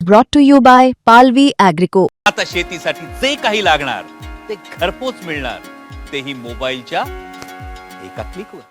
brought to you by Palvi Agrico. आता शेतीसाठी जे काही लागणार ते घरपोच मिळणार, तेही मोबाईलच्या एका क्लिकवर.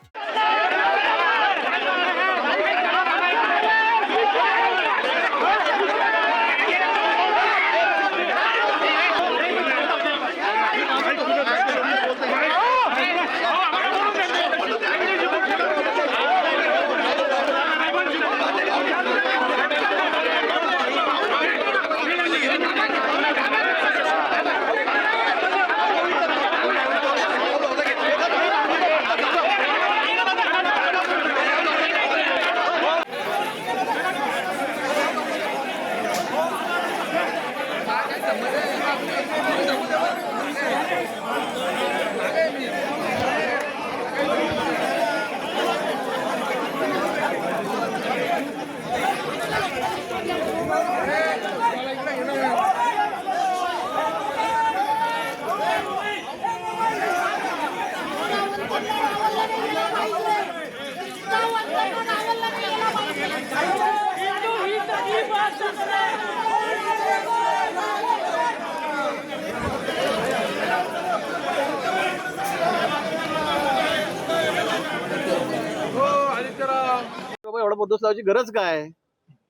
एवढा बंदोबस्त लावायची गरज काय?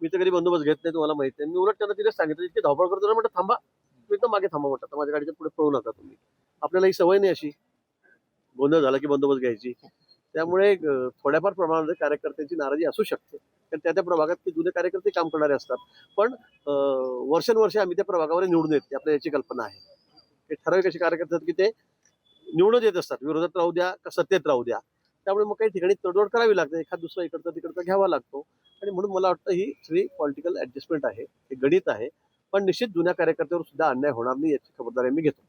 मी तर कधी बंदोबस्त घेत नाही, तुम्हाला माहिती आहे. मी उलट त्यांना तिथे सांगितलं, इतकी धावपळ करतो ना, म्हटलं थांबा, तुम्ही तर मागे थांबा, म्हटलं माझ्या गाडीच्या पुढे पळू नका तुम्ही. आपल्याला ही सवय नाही अशी गोंधळ झाला की बंदोबस्त घ्यायची. त्यामुळे थोड्याफार प्रमाणात कार्यकर्त्यांची नाराजी असू शकते, कारण त्या त्या प्रभागात ते जुने कार्यकर्ते काम करणारे असतात. पण वर्षानुवर्षे आम्ही त्या प्रभागावर निवडून येत, आपल्याला याची कल्पना आहे. ते ठराविक असे कार्यकर्ते आहेत की ते निवडून येत असतात, विरोधात राहू द्या का सत्तेत राहू द्या. त्यामुळे मग काही ठिकाणी तडजोड करावी लागते, एखाद दुसरा इकडचा तिकडचा घ्यावा लागतो. आणि म्हणून मला वाटतं ही सगळी पॉलिटिकल ऍडजस्टमेंट आहे, हे गणित आहे. पण निश्चित जुन्या कार्यकर्त्यावर सुद्धा अन्याय होणार नाही याची खबरदारी मी घेतो.